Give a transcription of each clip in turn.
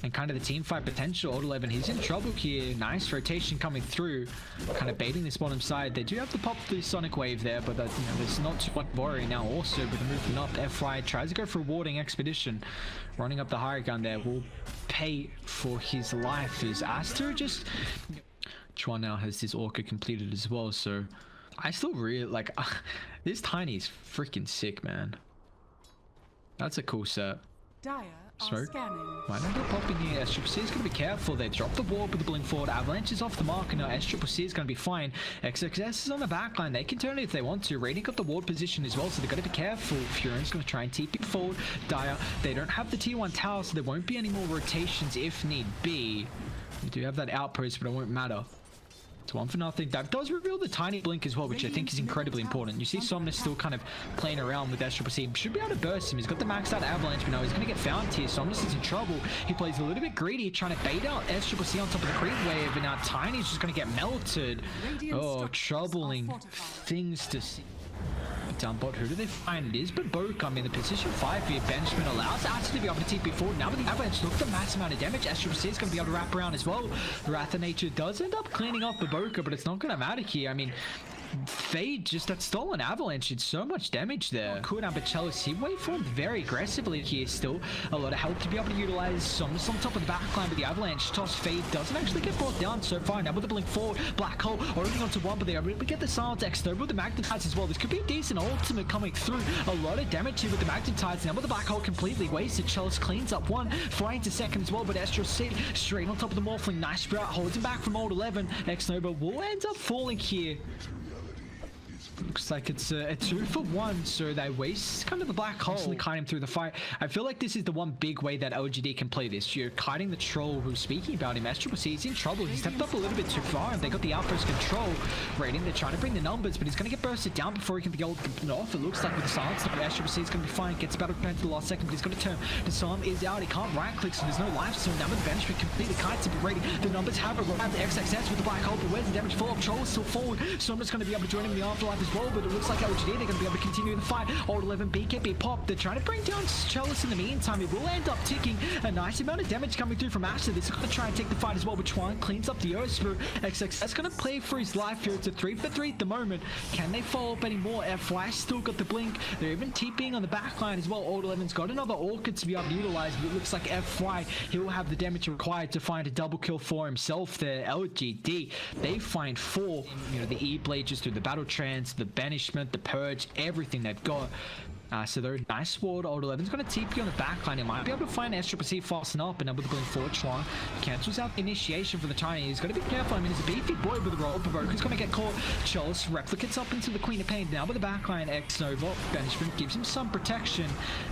and kind of the team fight potential. Old 11, he's in trouble here. Nice rotation coming through, kind of baiting this bottom side. They do have to pop the Sonic Wave there, but that, you know, there's not too much worry now. Also, with the movement up, FY tries to go for a warding expedition, running up the higher gun there. Will pay for his life. Is Aster just... Chuan now has his Orca completed as well, so I still really like this Tiny's freaking sick, man. That's a cool set. Smoke. Might not get popping here. SCC is going to be careful. They drop the wall with the blink forward. Avalanche is off the mark, and now SCC is going to be fine. XXS is on the backline. They can turn it if they want to. Radiant got the ward position as well, so they've got to be careful. Furon's going to try and TP forward. Dire, they don't have the T1 tower, so there won't be any more rotations if need be. We do have that outpost, but it won't matter. It's 1-0. That does reveal the tiny blink as well, which I think is incredibly important. You see Somnus still kind of playing around with SCC. Should be able to burst him. He's got the maxed out Avalanche, but now he's going to get found here. Somnus is in trouble. He plays a little bit greedy, trying to bait out SCC on top of the creep wave, and now Tiny's just going to get melted. Oh, troubling things to see. Down bot, who do they find? It is Baboka. I mean, the position 5 here, Benjamin allows Aster to be able to TP forward. Now with the Avalanche, look at the massive amount of damage. SCC is going to be able to wrap around as well. Wrath of Nature does end up cleaning up Baboka, but it's not going to matter here. I mean, Fade just that stolen Avalanche did so much damage there. Cooldown, but Chalice, he waveformed very aggressively here still. A lot of help to be able to utilize some top of the backline with the Avalanche toss. Fade doesn't actually get brought down so far. Now with the blink forward, Black Hole only onto one, but they are able to get the Silence X over with the Magnetites as well. This could be a decent ultimate coming through. A lot of damage here with the Magnetites. Now with the Black Hole completely wasted. Chalice cleans up one, flying to second as well, but Astro C straight on top of the Morphling. Nice sprout, holds him back from Old 11. X-Nova will end up falling here. Looks like it's a 2-for-1, so they waste kind of the Black Hole. Constantly kite him through the fight. I feel like this is the one big way that LGD can play this. You're kiting the troll who's speaking about him. SCC, he's in trouble. He stepped up a little bit too far, and they got the outpost control. Rating, they're trying to bring the numbers, but he's going to get bursted down before he can be able to get off. It looks like with the silence, SCC is going to be fine. Gets battle plan to the last second, but he's going to turn. The Psalm is out. He can't right-click, so there's no life. So now with the banishment completely kites to be ready. The numbers have arrived. The XXS with the Black Hole, but where's the damage fall? Troll is still forward. So I'm just going to be able to join him in the afterlife as well, but it looks like LGD, they're going to be able to continue the fight. Old 11 BKB pop. They're trying to bring down Chalice in the meantime. It will end up ticking a nice amount of damage coming through from Aster. This is going to try and take the fight as well, but Chuan cleans up the Earth Spirit. XX that's going to play for his life here. It's a 3-for-3 at the moment. Can they follow up any more? FY still got the blink. They're even TPing on the back line as well. Old 11's got another Orchid to be able to utilize, but it looks like FY, he'll have the damage required to find a double kill for himself there. LGD, they find 4. You know, the E-Blade just through the battle trance, the banishment, the purge, everything they've got. So they're nice sword. Old 11's going to TP on the backline. He might be able to find SCC fast enough, and now with the going forward, Chuan cancels out initiation for the Tiny. He's got to be careful. I mean, he's a beefy boy with a roll. Baboka's going to get caught. Chalice replicates up into the Queen of Pain. Now with the backline, X-Nova banishment gives him some protection.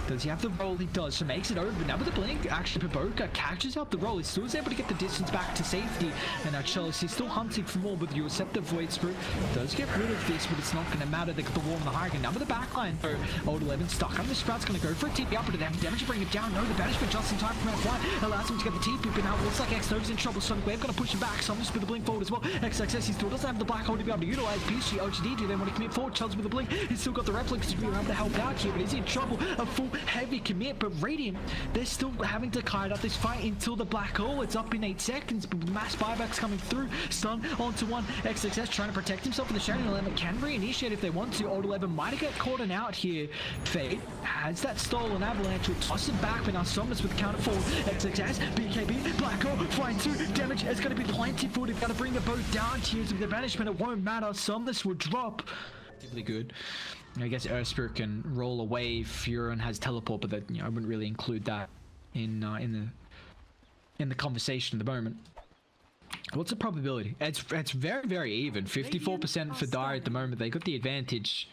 Does he have the roll? He does, so makes it over. Now with the blink, actually Baboka catches out the roll. He still is able to get the distance back to safety, and now Chalice is still hunting for more, but you accept the Void Spirit. Does get rid of this, but it's not going to matter. They got the wall on the high ground. Now with the backline, so Old 11 stuck on the Sprout's going to go for a TP up, but the damage to bring it down. No, the banishment just in time from FY allows him to get the TP, but now it looks like X-Nova's in trouble. Sonic Wave going to push him back. Someone's with the blink forward as well. XXS, he still doesn't have the Black Hole to be able to utilize. PSG LGD, do they want to commit forward? Chelsea with the blink. He's still got the replicas to be able to help out here, but he's in trouble. A full heavy commit, but Radiant, they're still having to kite up this fight until the Black Hole. It's up in 8 seconds, but mass buybacks coming through. Stun onto one. XXS trying to protect himself with the Shadow 11. Can reinitiate if they want to. Old 11 might get caught and out here. Fade has that stolen Avalanche. Will toss it back, but now Somnus with the counter forward. XXS, BKB, Black Hole, flying 2. Damage is going to be plentiful. They've got to bring the boat down to use with the banishment. It won't matter. Somnus will drop. Really good. I guess Earth Spirit can roll away. Furon has teleport, but that, you know, I wouldn't really include that in the conversation at the moment. What's the probability? It's very, very even. 54% for Dire at the moment. They got the advantage.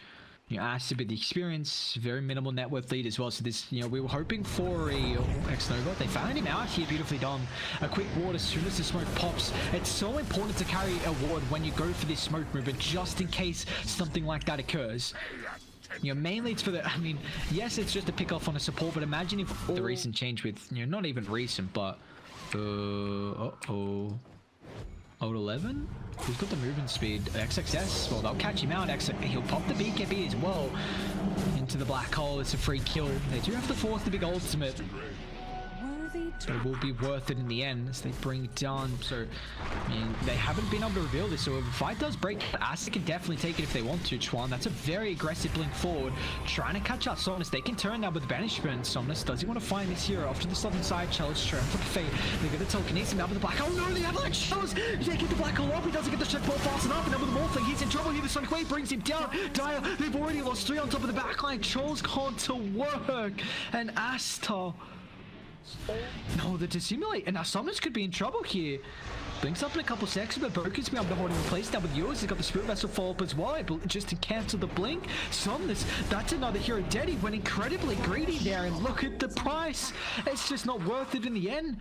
You know, Aster with the experience, very minimal net worth lead as well. So this, you know, we were hoping for a X-Nova. They found him out here, beautifully done. A quick ward as soon as the smoke pops. It's so important to carry a ward when you go for this smoke movement, just in case something like that occurs. You know, mainly it's for the, I mean, yes, it's just a pick off on a support, but imagine if the recent change with, you know, not even recent, but, Old 11? Who's got the movement speed? XXS. Well, they'll catch him out. He'll pop the BKB as well into the Black Hole. It's a free kill. They do have to force the big ultimate. but it will be worth it in the end as they bring it down. So, I mean, they haven't been able to reveal this, so if a fight does break, Aster can definitely take it if they want to. Chuan, that's a very aggressive blink forward, trying to catch out Somnus. They can turn now with banishment. Somnus, does he want to find this hero off to the southern side? Chalice, straight for the fate. They're going to telekinesis him out with the black. Oh no, the avalanche shows! They get the black hole off, he doesn't get the check ball fast enough, and then with the morphling, he's in trouble here. The Sonic Wave brings him down. Dire, they've already lost 3 on top of the backline. Trolls can't to work, and Aster. No, the dissimulate, and now Somnus could be in trouble here. Blinks up in a couple seconds, but Broken's been able to hold him in place. Now with yours, he's got the Spirit Vessel fall up as well, but just to cancel the blink. Somnus, that's another hero dead. He went incredibly greedy there, and look at the price. It's just not worth it in the end.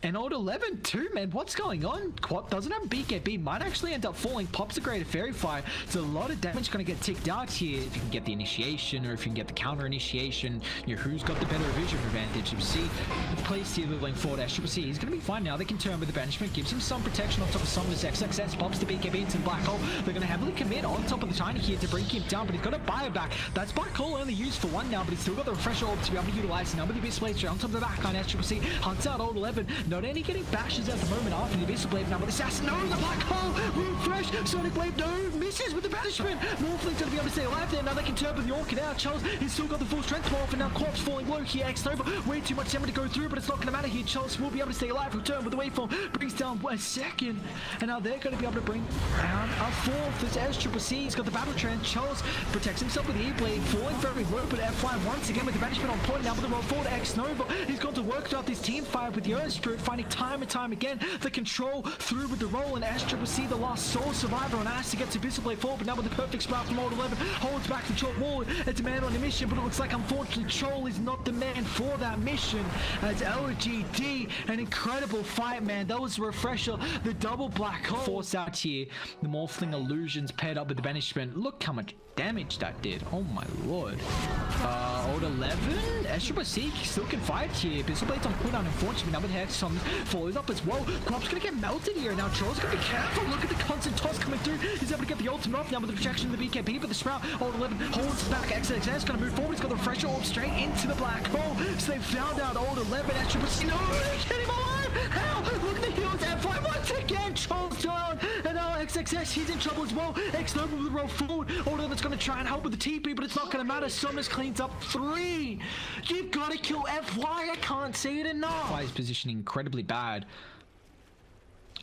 And old 11 too, man. What's going on? Quap doesn't have BKB. Might actually end up falling. Pops a greater fairy fire. It's a lot of damage going to get ticked out here. If you can get the initiation, or if you can get the counter initiation, you know, who's got the better vision advantage? You see, placed here leveling forward. Triple C, he's going to be fine now. They can turn with the banishment. Gives him some protection on top of some of his XXS. Pops the BKB into the black hole. They're going to heavily commit on top of the tiny here to bring him down, but he's got a bioback. That's black hole only used for 1 now, but he's still got the refresher orb to be able to utilize. Now with the Abyss Blade on top of the back line. Triple C hunts out old 11. Not only getting bashes at the moment after the Abyss Blade now, but Assassin, no, the black hole, refresh, Sonic Wave, no, misses with the banishment. Morphling's gonna be able to stay alive there. Now they can turn with the Orchid out. Charles, he's still got the full strength morph, and now Corpse falling low here. X-Nova, way too much damage to go through, but it's not gonna matter here. Charles will be able to stay alive. Return with the waveform, brings down a second, and now they're gonna be able to bring down a fourth. This S Triple C, he's got the battle trend. Charles protects himself with the E-Blade, falling very low, but F1 once again with the banishment on point. Now with the roll forward, X-Nova, he's going to work throughout this team fight with the Earth Spirit, finding time and time again the control through with the roll, and S Triple C, the last sole survivor on Aster, gets Abyss Blade forward, but now with the perfect sprout from old 11, holds back the Troll wall. It's a man on a mission, but it looks like unfortunately Troll is not the man for that mission. As LGD, an incredible fight, man. That was a refresher. The double black hole force out here. The Morphling illusions paired up with the banishment. Look how much damage that did. Oh my lord. Old 11, S Triple C still can fight here. Abyss Blade's on cooldown, unfortunately. Now with Hex follows up as well. Crop's gonna get melted here. Now Troll's gonna be careful. Look at the constant toss coming through. He's able to get the ultimate off now with the protection of the BKB, but the Sprout, old 11 holds back. XXS gonna move forward. He's got the refresher orb straight into the black hole. So they found out old 11. S Triple C, no, they get him alive. How? Look at the heals. F5 once again. Troll's down, and now XXS, he's in trouble as well. X-Nova with the roll forward. Old 11's gonna try and help with the TP, but it's not gonna matter. Somnus cleans up 3. You've got to kill FY. I can't say it enough. FY's positioning incredibly bad.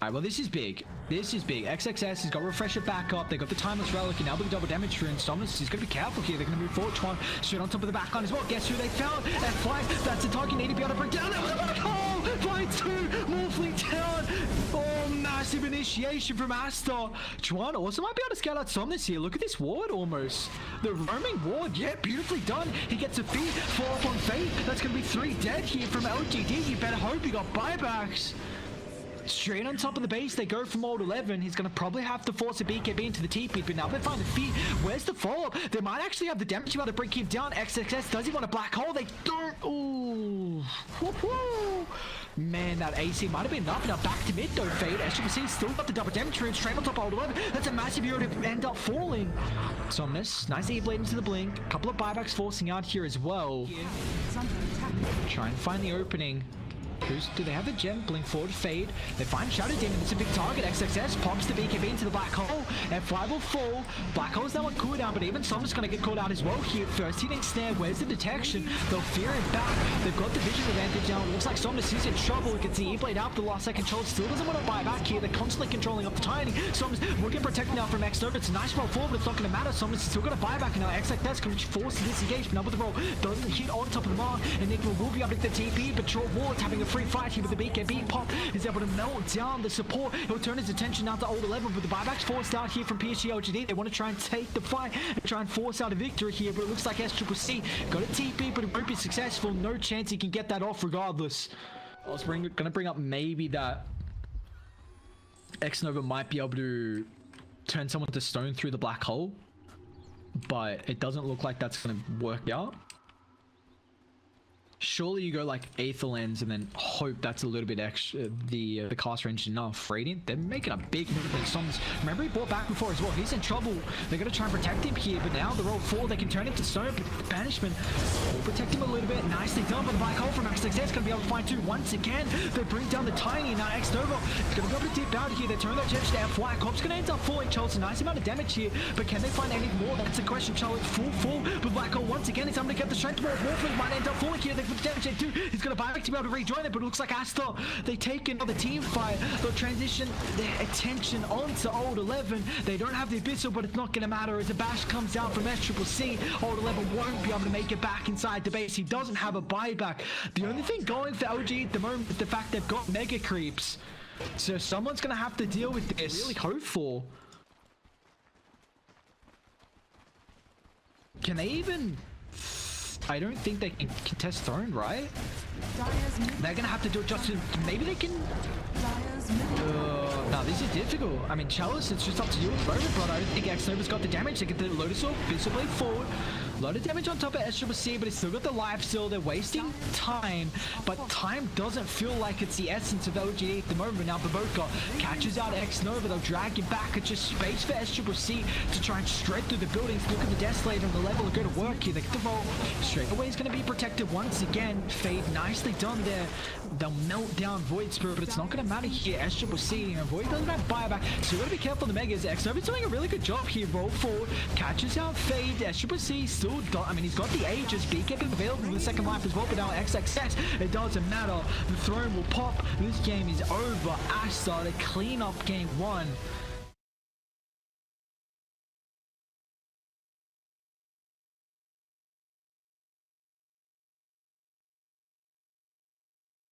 Alright, well, this is big. This is big. XXS has got refresher back up. They got the timeless relic, and now with the double damage rune. Somnus is going to be careful here. They're going to move forward. Chuan straight on top of the backline as well. Guess who they found? F5. That's the target. Need to be able to bring down. Oh, fight 2. Morphling down. Oh, massive initiation from Aster. Chuan also might be able to scale out Somnus here. Look at this ward almost. The roaming ward. Yeah, beautifully done. He gets a feed. Fall up on Fate. That's going to be 3 dead here from LGD. You better hope he got buybacks. Straight on top of the base, they go from old 11. He's going to probably have to force a BKB into the TP, but now they find the feet. Where's the follow-up? They might actually have the damage to be able to bring him down. XXS, does he want a black hole? They don't. Ooh. Woo-hoo. Man, that AC might have been enough. Now back to mid though, Fade. As you can see, still got the double damage rune straight on top of old 11. That's a massive hero to end up falling. Somnus, nice E-Blade into the blink. A couple of buybacks forcing out here as well. Try and find the opening. Do they have the gem? Blink forward, Fade. They find Shadow Demon. It's a big target. XXS pops the BKB into the black hole. F5 will fall. Black hole's now on cooldown, but even Somnus gonna get called out as well here. First hitting snare. Where's the detection? They'll fear him back. They've got the vision advantage now. It looks like Somnus is in trouble. He gets the E-Blade out the last second. Troll still doesn't want to buy back here. They're constantly controlling up the tiny. Somnus will get protected now from X-Nova. It's a nice roll forward, but it's not gonna matter. Somnus is still got a buyback, and now XXS can force the disengage. Now with the roll, doesn't hit on top of the mark, and Nick will be able to get the TP, but Troll Ward's having a free fight here with the BKB pop is able to melt down the support. He'll turn his attention now to old 11 with the buybacks forced out here from PSG LGD. They want to try and take the fight and try and force out a victory here, but it looks like S Triple C got a TP, but it won't be successful. No chance he can get that off regardless. I was gonna bring up maybe that X-Nova might be able to turn someone to stone through the black hole, but it doesn't look like that's gonna work out. Surely you go like Aether Lens and then hope that's a little bit extra, the cast range enough. Radiant, they're making a big movement. Sons, remember he bought back before as well. He's in trouble. They're going to try and protect him here, but now the roll 4, they can turn it to stone banishment. Will protect him a little bit. Nicely done by the Black Hole from Max Success. Going to be able to find 2 once again. They bring down the Tiny. Now X-Nova is going to go to dip out here. They turn their chips to FY. Corp's going to end up falling. Charles, a nice amount of damage here, but can they find any more? That's the question. Charles, full, but Black Hole once again is able to get the strength more. Morphling might end up falling here. They put the damage in too. He's going to buy back to be able to rejoin it, but it looks like Aster, they take another team fight. They'll transition their attention onto Old 11. They don't have the Abyssal, but it's not going to matter as a bash comes out from SCCC. Old 11 won't be able to make it back inside the base. He doesn't have a buyback. The only thing going for LG at the moment is the fact they've got mega creeps. So someone's going to have to deal with this. Really hopeful. Can they even... I don't think they can contest Throne, right? They're gonna have to do it just to... Maybe they can... No, this is difficult. I mean, Chalice, it's just up to you at the moment, but I don't think X-Nova's got the damage. They get the Lotus Orb, Abyssal Blade forward. A lot of damage on top of SCCC, but it's still got the life still. They're wasting time, but time doesn't feel like it's the essence of LGD at the moment. Now Baboka catches out X-Nova. They'll drag him back. It's just space for SCCC to try and shred through the buildings. Look at the Desolator on the level of good work here. They get the roll. Straight away is going to be protected once again. Fade nicely done there. They'll melt down Void Spirit, but it's not going to matter here. SCCC, Void doesn't have buyback, so you got to be careful of the Megas. X-Nova's doing a really good job here. Roll forward, catches out Fade. SCCC still, I mean, he's got the Aegis, Beacon available in the second life as well, but now XXX, it doesn't matter. The Throne will pop. This game is over. Aster, they clean up game 1.